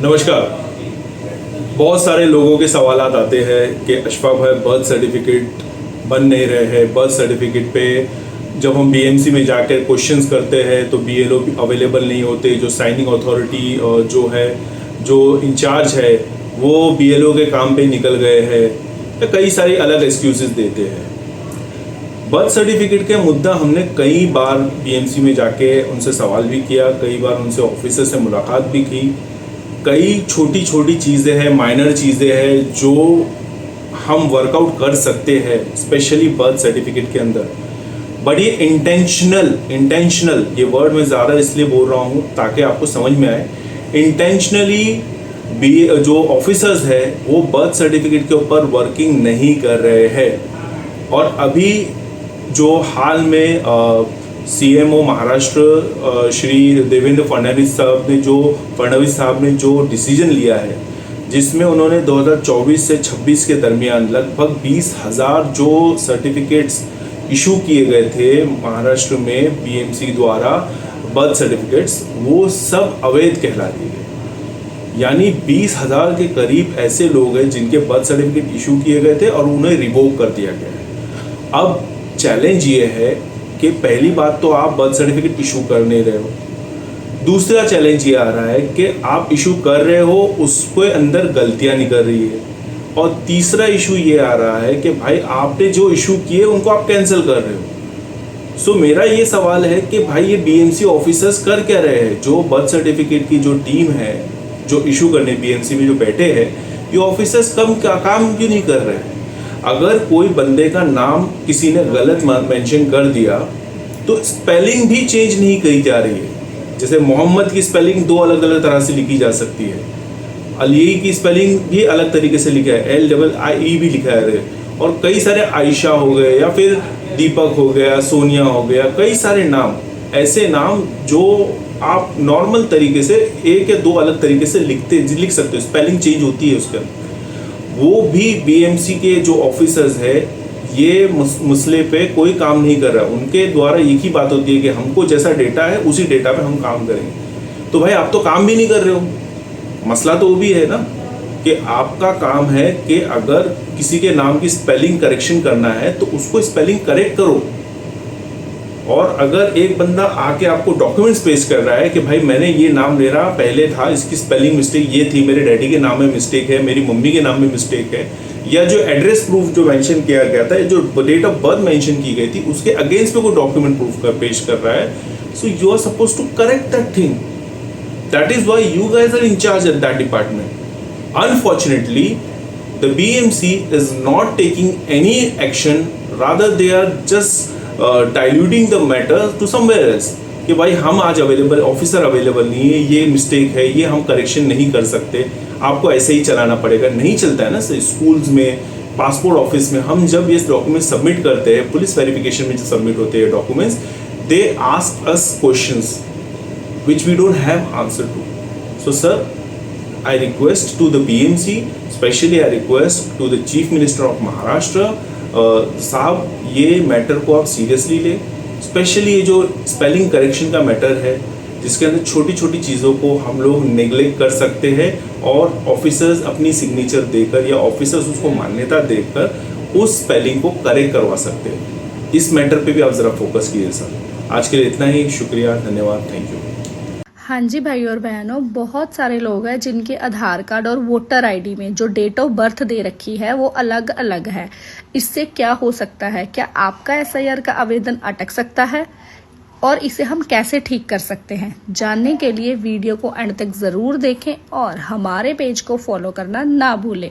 नमस्कार। बहुत सारे लोगों के सवालात आते हैं कि अशफाक भाई बर्थ सर्टिफिकेट बन नहीं रहे हैं। बर्थ सर्टिफिकेट पे जब हम बीएमसी में जाकर क्वेश्चंस करते हैं तो बीएलओ अवेलेबल नहीं होते। जो साइनिंग अथॉरिटी जो है, जो इंचार्ज है, वो बीएलओ के काम पे निकल गए हैं, तो कई सारे अलग एक्सक्यूजेस देते हैं। बर्थ सर्टिफिकेट के मुद्दा हमने कई बार बीएमसी में जाके उनसे सवाल भी किया, कई बार उनसे ऑफिसर से मुलाकात भी की। कई छोटी छोटी चीज़ें हैं, माइनर चीज़ें हैं जो हम वर्कआउट कर सकते हैं, स्पेशली बर्थ सर्टिफिकेट के अंदर। बट ये इंटेंशनल ये वर्ड मैं ज़्यादा इसलिए बोल रहा हूँ ताकि आपको समझ में आए। इंटेंशनली भी जो ऑफिसर्स है वो बर्थ सर्टिफिकेट के ऊपर वर्किंग नहीं कर रहे हैं। और अभी जो हाल में सीएमओ महाराष्ट्र श्री देवेंद्र फडणवीस साहब ने जो डिसीजन लिया है, जिसमें उन्होंने 2024 से 26 के दरमियान लगभग 20,000 जो सर्टिफिकेट्स इशू किए गए थे महाराष्ट्र में बीएमसी द्वारा बर्थ सर्टिफिकेट्स, वो सब अवैध कहला दिए गए। यानी 20,000 के करीब ऐसे लोग हैं जिनके बर्थ सर्टिफिकेट इशू किए गए थे और उन्हें रिवोक कर दिया गया है। अब चैलेंज ये है कि पहली बात तो आप बर्थ सर्टिफिकेट इशू कर नहीं रहे हो। दूसरा चैलेंज ये आ रहा है कि आप इशू कर रहे हो, उसके अंदर गलतियां निकल रही है। और तीसरा इशू ये आ रहा है कि भाई आपने जो इशू किए उनको आप कैंसिल कर रहे हो। सो मेरा ये सवाल है कि भाई ये बीएमसी ऑफिसर्स कर क्या रहे हैं? जो बर्थ सर्टिफिकेट की जो टीम है जो इशू करने बीएमसी में जो बैठे हैं, ये ऑफिसर्स काम क्यों नहीं कर रहे हैं? अगर कोई बंदे का नाम किसी ने गलत मेंशन कर दिया तो स्पेलिंग भी चेंज नहीं की जा रही है। जैसे मोहम्मद की स्पेलिंग दो अलग अलग तरह से लिखी जा सकती है, अली की स्पेलिंग भी अलग तरीके से लिखा है, LII भी लिखा है, और कई सारे आयशा हो गए या फिर दीपक हो गया, सोनिया हो गया, कई सारे नाम, ऐसे नाम जो आप नॉर्मल तरीके से एक या दो अलग तरीके से लिख सकते हो, स्पेलिंग चेंज होती है उसके अंदर। वो भी बीएमसी के जो ऑफिसर्स है ये मसले पे कोई काम नहीं कर रहा। उनके द्वारा एक ही बात होती है कि हमको जैसा डेटा है उसी डेटा पे हम काम करेंगे। तो भाई आप तो काम भी नहीं कर रहे हो। मसला तो वो भी है ना कि आपका काम है कि अगर किसी के नाम की स्पेलिंग करेक्शन करना है तो उसको स्पेलिंग करेक्ट करो। और अगर एक बंदा आके आपको डॉक्यूमेंट्स पेश कर रहा है कि भाई मैंने ये नाम मेरा पहले था, इसकी स्पेलिंग मिस्टेक ये थी, मेरे डैडी के नाम में मिस्टेक है, मेरी मम्मी के नाम में मिस्टेक है, या जो एड्रेस प्रूफ जो मेंशन किया गया था, जो डेट ऑफ बर्थ मेंशन की गई थी, उसके अगेंस्ट में कोई डॉक्यूमेंट प्रूफ पेश कर रहा है, so you are suppose to correct that thing. That is why you guys are in charge at that department. Unfortunately the BMC is not taking any action, rather they are just diluting the matter to somewhere else कि भाई हम आज available, officer available नहीं है, ये mistake है, ये हम करेक्शन नहीं कर सकते, आपको ऐसे ही चलाना पड़ेगा। नहीं चलता है ना। स्कूल्स में, पासपोर्ट ऑफिस में हम जब ये डॉक्यूमेंट सबमिट करते हैं, पुलिस वेरिफिकेशन में जो सबमिट होते हैं documents, they ask us questions which we don't have answer to. So sir, I request to the BMC, especially I request to the Chief Minister of Maharashtra, साहब ये matter को आप seriously लें। Specially ये जो spelling correction का matter है, जिसके अंदर छोटी छोटी चीज़ों को हम लोग नेग्लेक्ट कर सकते हैं और ऑफिसर्स अपनी सिग्नेचर देकर या ऑफिसर्स उसको मान्यता देकर उस स्पेलिंग को करेक्ट करवा सकते हैं। इस मैटर पे भी आप ज़रा फोकस कीजिए सर। आज के लिए इतना ही, शुक्रिया, धन्यवाद, थैंक यू। हाँ जी भाई और बहनों, बहुत सारे लोग हैं जिनके आधार कार्ड और वोटर आईडी में जो डेट ऑफ बर्थ दे रखी है वो अलग अलग है। इससे क्या हो सकता है? क्या आपका SIR का आवेदन अटक सकता है? और इसे हम कैसे ठीक कर सकते हैं? जानने के लिए वीडियो को एंड तक जरूर देखें और हमारे पेज को फॉलो करना ना भूलें।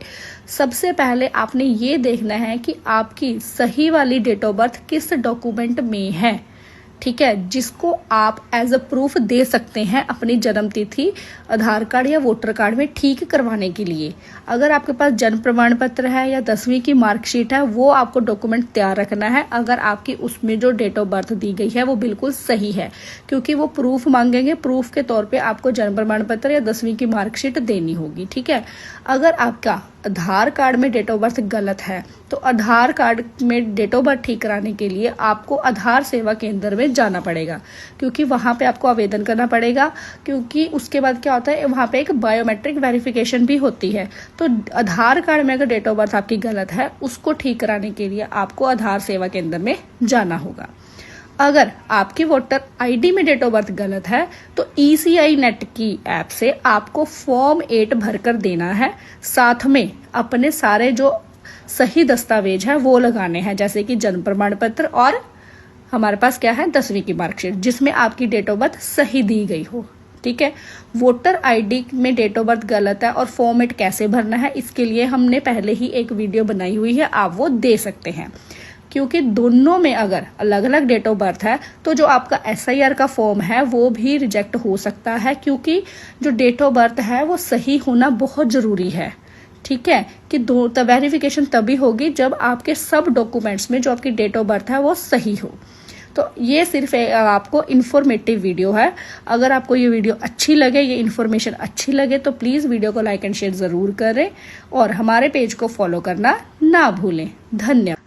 सबसे पहले आपने ये देखना है कि आपकी सही वाली डेट ऑफ बर्थ किस डॉक्यूमेंट में है, ठीक है, जिसको आप एज अ प्रूफ दे सकते हैं अपनी जन्म तिथि आधार कार्ड या वोटर कार्ड में ठीक करवाने के लिए। अगर आपके पास जन्म प्रमाण पत्र है या 10वीं की मार्कशीट है, वो आपको डॉक्यूमेंट तैयार रखना है अगर आपकी उसमें जो डेट ऑफ बर्थ दी गई है वो बिल्कुल सही है, क्योंकि वो प्रूफ मांगेंगे। प्रूफ के तौर पे आपको जन्म प्रमाण पत्र या 10वीं की मार्कशीट देनी होगी, ठीक है। अगर आपका आधार कार्ड में डेट ऑफ बर्थ गलत है तो आधार कार्ड में डेट ऑफ बर्थ ठीक कराने के लिए आपको आधार सेवा केंद्र में जाना पड़ेगा, क्योंकि वहाँ पे आपको आवेदन करना पड़ेगा। क्योंकि उसके बाद क्या होता है, वहाँ पे एक बायोमेट्रिक वेरिफिकेशन भी होती है। तो आधार कार्ड में अगर डेट ऑफ बर्थ आपकी गलत है, उसको ठीक कराने के लिए आपको आधार सेवा केंद्र में जाना होगा। अगर आपकी वोटर आईडी में डेट ऑफ बर्थ गलत है तो ECI नेट की ऐप से आपको फॉर्म 8 भरकर देना है। साथ में अपने सारे जो सही दस्तावेज है वो लगाने हैं, जैसे कि जन्म प्रमाण पत्र और हमारे पास क्या है 10वीं की मार्कशीट, जिसमें आपकी डेट ऑफ बर्थ सही दी गई हो। ठीक है। वोटर आईडी में डेट ऑफ बर्थ गलत है और फॉर्म 8 कैसे भरना है, इसके लिए हमने पहले ही एक वीडियो बनाई हुई है, आप वो दे सकते हैं। क्योंकि दोनों में अगर अलग अलग डेट ऑफ बर्थ है तो जो आपका SIR का फॉर्म है वो भी रिजेक्ट हो सकता है, क्योंकि जो डेट ऑफ बर्थ है वो सही होना बहुत जरूरी है। ठीक है, कि वेरिफिकेशन तभी होगी जब आपके सब डॉक्यूमेंट्स में जो आपकी डेट ऑफ बर्थ है वो सही हो। तो ये सिर्फ आपको इन्फॉर्मेटिव वीडियो है। अगर आपको ये वीडियो अच्छी लगे, ये इन्फॉर्मेशन अच्छी लगे, तो प्लीज़ वीडियो को लाइक एंड शेयर ज़रूर करें और हमारे पेज को फॉलो करना ना भूलें। धन्यवाद।